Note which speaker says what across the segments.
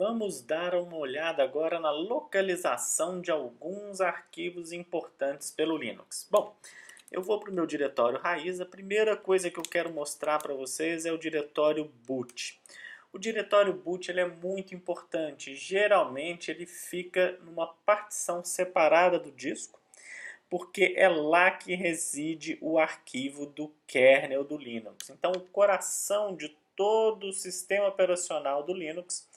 Speaker 1: Vamos dar uma olhada agora na localização de alguns arquivos importantes pelo Linux. Bom, eu vou para o meu diretório raiz. A primeira coisa que eu quero mostrar para vocês é o diretório boot. O diretório boot ele é muito importante. Geralmente ele fica numa partição separada do disco, porque é lá que reside o arquivo do kernel do Linux. Então, o coração de todo o sistema operacional do Linux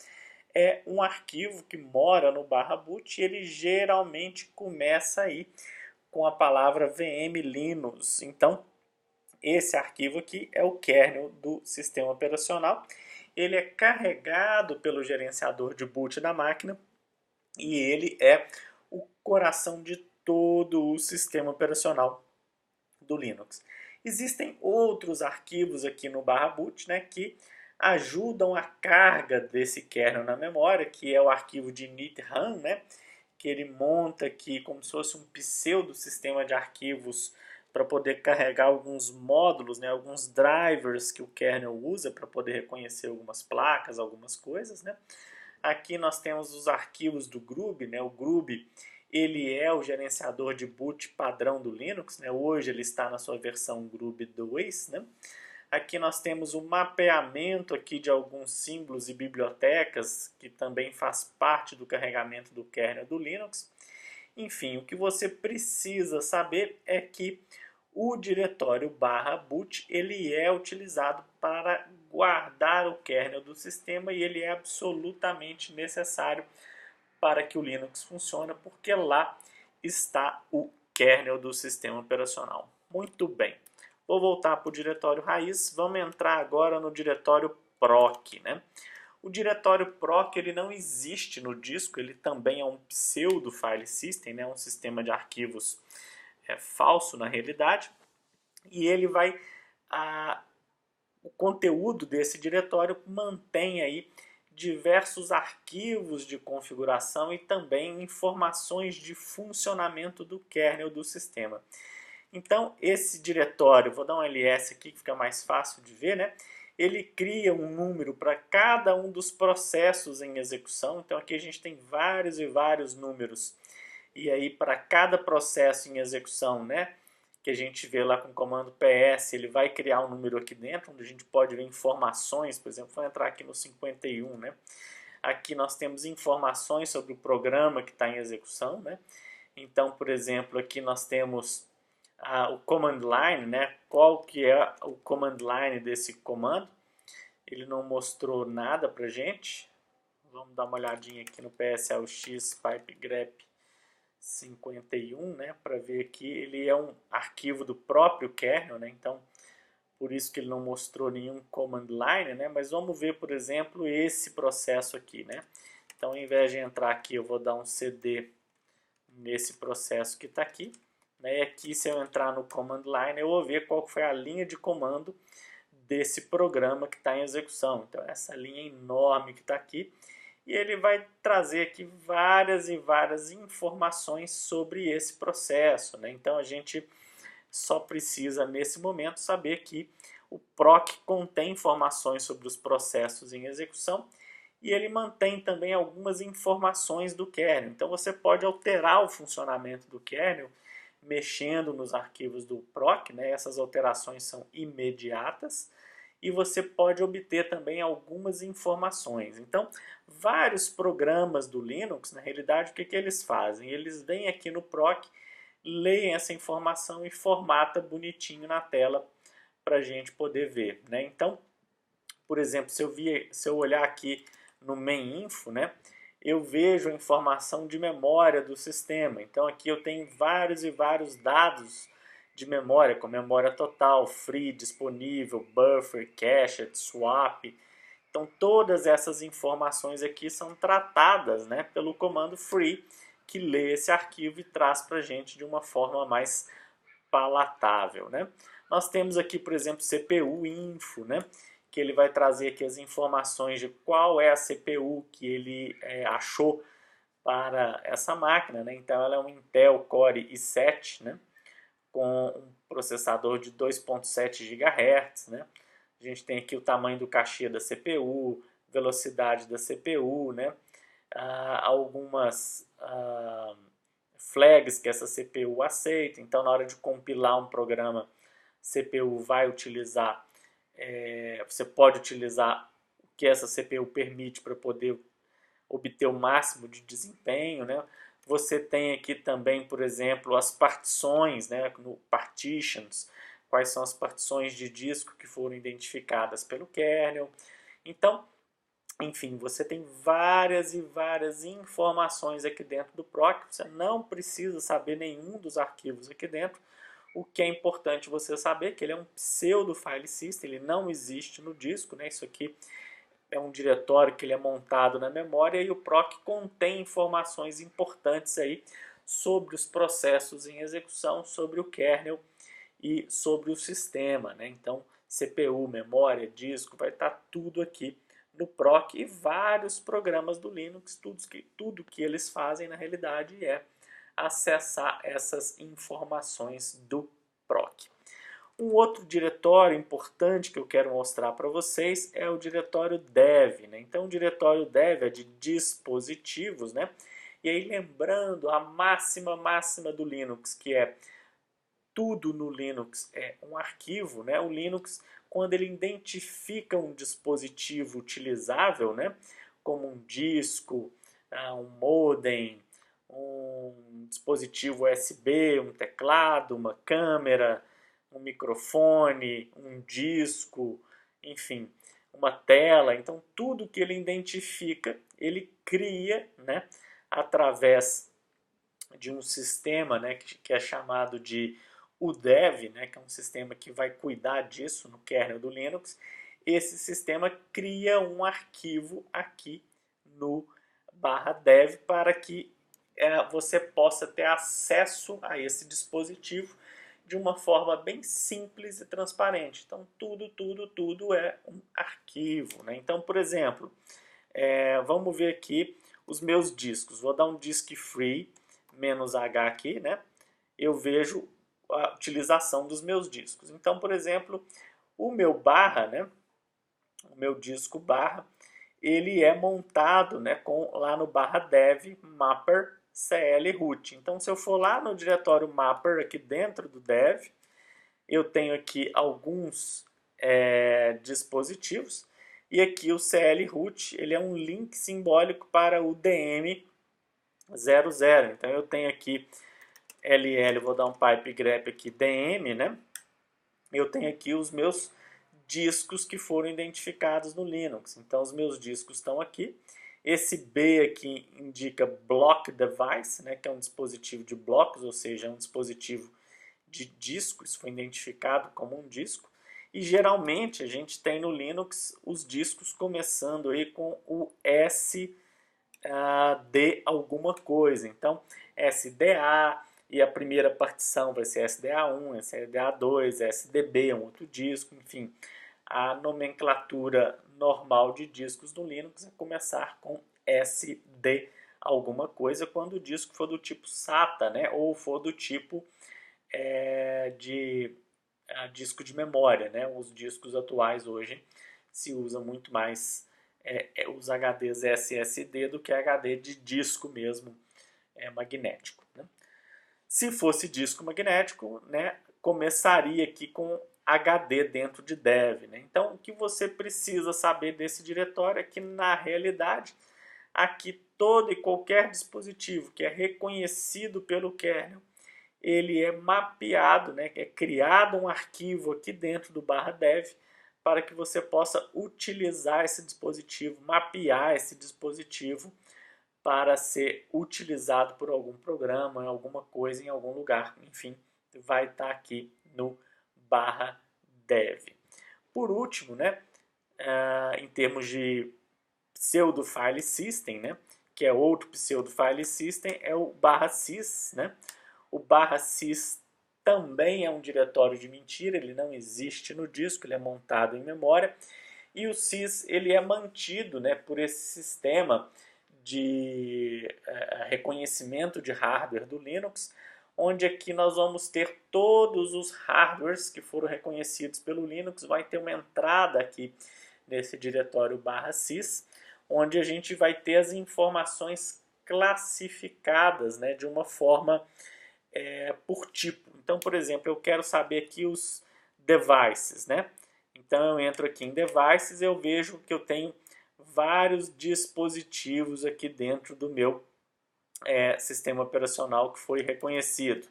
Speaker 1: é um arquivo que mora no /boot e ele geralmente começa aí com a palavra VM Linux. Então, esse arquivo aqui é o kernel do sistema operacional. Ele é carregado pelo gerenciador de boot da máquina e ele é o coração de todo o sistema operacional do Linux. Existem outros arquivos aqui no /boot, né, que ajudam a carga desse kernel na memória, que é o arquivo de init-RAM, né, que ele monta aqui como se fosse um pseudo sistema de arquivos para poder carregar alguns módulos, né, alguns drivers que o kernel usa para poder reconhecer algumas placas, algumas coisas, né. Aqui nós temos os arquivos do Grub, né, o Grub ele é o gerenciador de boot padrão do Linux, né? Hoje ele está na sua versão Grub 2, né? Aqui nós temos o mapeamento aqui de alguns símbolos e bibliotecas, que também faz parte do carregamento do kernel do Linux. Enfim, o que você precisa saber é que o diretório /boot ele é utilizado para guardar o kernel do sistema e ele é absolutamente necessário para que o Linux funcione, porque lá está o kernel do sistema operacional. Muito bem. Vou voltar para o diretório raiz. Vamos entrar agora no diretório proc, né? O diretório proc ele não existe no disco, ele também é um pseudo file system, né? Um sistema de arquivos falso na realidade. E ele vai o conteúdo desse diretório mantém aí diversos arquivos de configuração e também informações de funcionamento do kernel do sistema. Então, esse diretório, vou dar um ls aqui que fica mais fácil de ver, né? Ele cria um número para cada um dos processos em execução. Então, aqui a gente tem vários e vários números. E aí, para cada processo em execução, né? Que a gente vê lá com o comando PS, ele vai criar um número aqui dentro, onde a gente pode ver informações, por exemplo, vou entrar aqui no 51, né? Aqui nós temos informações sobre o programa que está em execução, né? Então, por exemplo, aqui nós temos o command line, né? Qual que é o command line desse comando? Ele não mostrou nada pra gente. Vamos dar uma olhadinha aqui no PSLX pipe grep 51, né, para ver que ele é um arquivo do próprio kernel, né, então por isso que ele não mostrou nenhum command line, né, mas vamos ver, por exemplo, esse processo aqui, né. Então, ao invés de entrar aqui, eu vou dar um cd nesse processo que está aqui, né, e aqui se eu entrar no command line, eu vou ver qual foi a linha de comando desse programa que está em execução. Então, essa linha enorme que está aqui, e ele vai trazer aqui várias e várias informações sobre esse processo, né? Então a gente só precisa nesse momento saber que o proc contém informações sobre os processos em execução e ele mantém também algumas informações do kernel. Então você pode alterar o funcionamento do kernel mexendo nos arquivos do proc, né? Essas alterações são imediatas e você pode obter também algumas informações. Então, vários programas do Linux, na realidade, o que eles fazem? Eles vêm aqui no proc, leem essa informação e formata bonitinho na tela para a gente poder ver, né? Então, por exemplo, se eu olhar aqui no main info, né, eu vejo a informação de memória do sistema. Então aqui eu tenho vários e vários dados de memória, com memória total, free, disponível, buffer, cached, swap. Então todas essas informações aqui são tratadas, né, pelo comando free, que lê esse arquivo e traz para a gente de uma forma mais palatável, né? Nós temos aqui, por exemplo, CPU info, né? Que ele vai trazer aqui as informações de qual é a CPU que ele achou para essa máquina, né? Então ela é um Intel Core i7, né? Com um processador de 2.7 GHz, né? A gente tem aqui o tamanho do cachê da CPU, velocidade da CPU, né? Algumas flags que essa CPU aceita. Então, na hora de compilar um programa, CPU vai utilizar, você pode utilizar o que essa CPU permite para poder obter o máximo de desempenho, né? Você tem aqui também, por exemplo, as partições, né? No partitions, quais são as partições de disco que foram identificadas pelo kernel. Então, enfim, você tem várias e várias informações aqui dentro do proc. Você não precisa saber nenhum dos arquivos aqui dentro. O que é importante você saber é que ele é um pseudo file system, ele não existe no disco, né? Isso aqui é um diretório que ele é montado na memória e o proc contém informações importantes aí sobre os processos em execução, sobre o kernel e sobre o sistema, né? Então, CPU, memória, disco, vai estar tudo aqui no proc e vários programas do Linux, tudo que eles fazem na realidade é acessar essas informações do proc. Um outro diretório importante que eu quero mostrar para vocês é o diretório dev, né? Então, o diretório dev é de dispositivos, né? E aí, lembrando a máxima do Linux, que é tudo no Linux é um arquivo, né? O Linux, quando ele identifica um dispositivo utilizável, né? Como um disco, um modem, um dispositivo USB, um teclado, uma câmera, um microfone, um disco, enfim, uma tela. Então, tudo que ele identifica, ele cria, né? Através de um sistema, né? Que é chamado de UDEV, né, que é um sistema que vai cuidar disso no kernel do Linux. Esse sistema cria um arquivo aqui no /dev para que você possa ter acesso a esse dispositivo de uma forma bem simples e transparente. Então, tudo é um arquivo, né? Então, por exemplo, vamos ver aqui os meus discos. Vou dar um disk free -h aqui, né? Eu vejo a utilização dos meus discos. Então, por exemplo, o meu barra, né, o meu disco barra, ele é montado, né, lá no /dev mapper cl root. Então, se eu for lá no diretório mapper aqui dentro do dev, eu tenho aqui alguns dispositivos e aqui o cl root, ele é um link simbólico para o DM00. Então, eu tenho aqui LL, vou dar um pipe grep aqui, DM, né? Eu tenho aqui os meus discos que foram identificados no Linux. Então, os meus discos estão aqui. Esse B aqui indica Block Device, né? Que é um dispositivo de blocos, ou seja, é um dispositivo de disco. Isso foi identificado como um disco. E, geralmente, a gente tem no Linux os discos começando aí com o SD alguma coisa. Então, SDA, e a primeira partição vai ser SDA1, SDA2, SDB, um outro disco, enfim. A nomenclatura normal de discos do Linux é começar com SD alguma coisa quando o disco for do tipo SATA, né? Ou for do tipo de disco de memória, né? Os discos atuais hoje se usa muito mais os HDs SSD do que HD de disco mesmo magnético, né? Se fosse disco magnético, né, começaria aqui com HD dentro de dev, né? Então, o que você precisa saber desse diretório é que, na realidade, aqui todo e qualquer dispositivo que é reconhecido pelo kernel, ele é mapeado, né, é criado um arquivo aqui dentro do /dev para que você possa utilizar esse dispositivo, mapear esse dispositivo para ser utilizado por algum programa, alguma coisa, em algum lugar. Enfim, vai estar aqui no /dev. Por último, né, em termos de pseudo file system, né, que é outro pseudo file system, é o /sys, né? O /sys também é um diretório de mentira, ele não existe no disco, ele é montado em memória. E o sys ele é mantido, né, por esse sistema de reconhecimento de hardware do Linux, onde aqui nós vamos ter todos os hardwares que foram reconhecidos pelo Linux, vai ter uma entrada aqui nesse diretório /sys, onde a gente vai ter as informações classificadas, né, de uma forma por tipo. Então, por exemplo, eu quero saber aqui os devices, né? Então eu entro aqui em devices e eu vejo que eu tenho vários dispositivos aqui dentro do meu sistema operacional que foi reconhecido.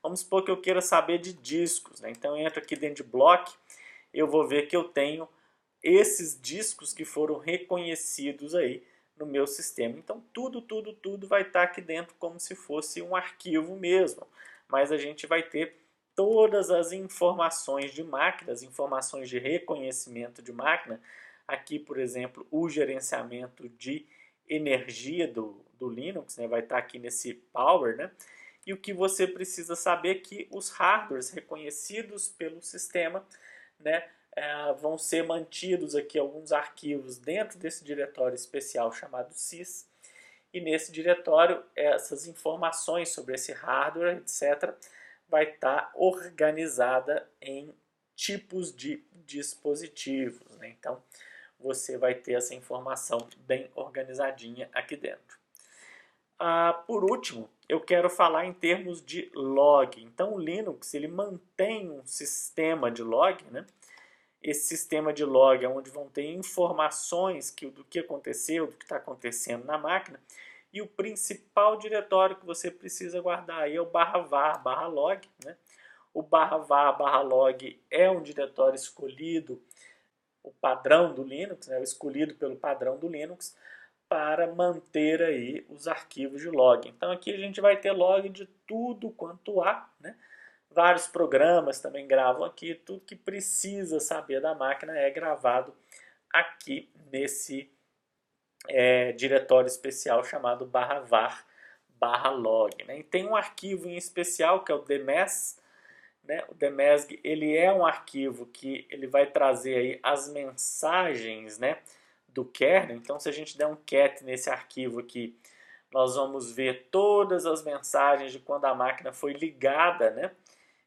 Speaker 1: Vamos supor que eu queira saber de discos, né? Então eu entro aqui dentro de block, eu vou ver que eu tenho esses discos que foram reconhecidos aí no meu sistema. Então tudo vai estar aqui dentro como se fosse um arquivo mesmo, mas a gente vai ter todas as informações de máquina, as informações de reconhecimento de máquina. Aqui, por exemplo, o gerenciamento de energia do Linux, né, vai estar aqui nesse Power, né? E o que você precisa saber é que os hardwares reconhecidos pelo sistema, né, vão ser mantidos aqui alguns arquivos dentro desse diretório especial chamado sys, e nesse diretório essas informações sobre esse hardware, etc., vai estar organizada em tipos de dispositivos, né? Então você vai ter essa informação bem organizadinha aqui dentro. Por último, eu quero falar em termos de log. Então o Linux ele mantém um sistema de log, né? Esse sistema de log é onde vão ter informações do que aconteceu, do que está acontecendo na máquina. E o principal diretório que você precisa guardar aí é o /var /log, né? O /var /log é um diretório escolhido, o padrão do Linux, né? O escolhido pelo padrão do Linux para manter aí os arquivos de log. Então aqui a gente vai ter log de tudo quanto há, né? Vários programas também gravam aqui, tudo que precisa saber da máquina é gravado aqui nesse diretório especial chamado /var /log. Né? E tem um arquivo em especial que é o dmesg. Né? O dmesg ele é um arquivo que ele vai trazer aí as mensagens, né, do kernel. Então se a gente der um cat nesse arquivo aqui, nós vamos ver todas as mensagens de quando a máquina foi ligada, né?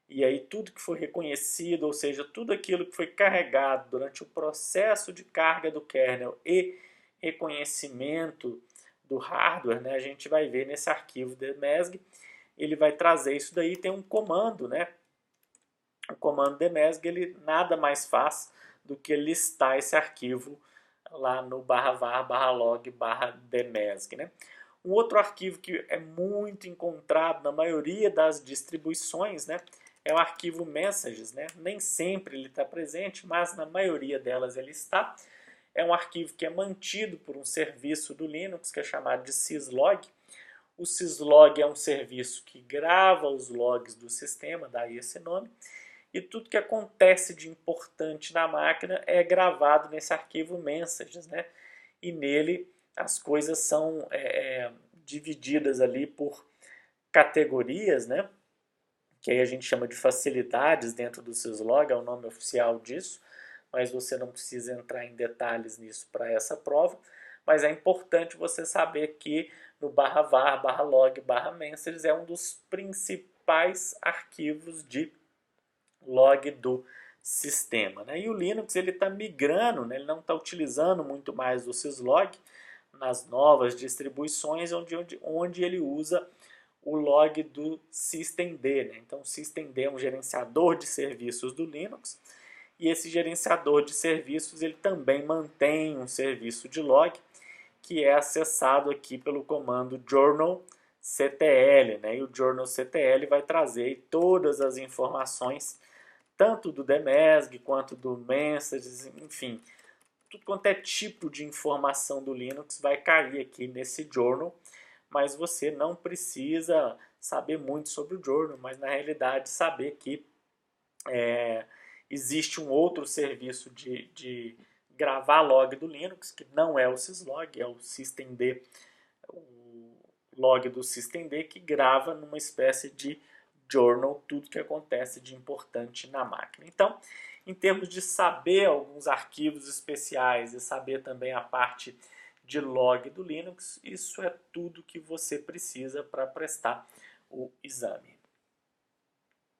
Speaker 1: E aí tudo que foi reconhecido, ou seja, tudo aquilo que foi carregado durante o processo de carga do kernel e reconhecimento do hardware, né, a gente vai ver nesse arquivo dmesg. Ele vai trazer isso daí, tem um comando, né? O comando dmesg ele nada mais faz do que listar esse arquivo lá no /var /log /dmesg, né? Um outro arquivo que é muito encontrado na maioria das distribuições, né, é o arquivo messages, né? Nem sempre ele está presente, mas na maioria delas ele está. É um arquivo que é mantido por um serviço do Linux que é chamado de syslog. O syslog é um serviço que grava os logs do sistema, daí esse nome. E tudo que acontece de importante na máquina é gravado nesse arquivo messages, né? E nele as coisas são divididas ali por categorias, né? Que aí a gente chama de facilidades dentro do syslog, é o nome oficial disso, mas você não precisa entrar em detalhes nisso para essa prova. Mas é importante você saber que no /var /log /messages é um dos principais arquivos de log do sistema, né? E o Linux ele está migrando, né? Ele não está utilizando muito mais o syslog nas novas distribuições, onde ele usa o log do systemd, né? Então o systemd é um gerenciador de serviços do Linux, e esse gerenciador de serviços ele também mantém um serviço de log que é acessado aqui pelo comando journalctl, né? E o journalctl vai trazer todas as informações tanto do dmesg quanto do messages, enfim, tudo quanto é tipo de informação do Linux vai cair aqui nesse journal, mas você não precisa saber muito sobre o journal, mas na realidade saber que existe um outro serviço de gravar log do Linux, que não é o syslog, é o systemd, o log do systemd, que grava numa espécie de journal tudo que acontece de importante na máquina. Então, em termos de saber alguns arquivos especiais e saber também a parte de log do Linux, isso é tudo que você precisa para prestar o exame.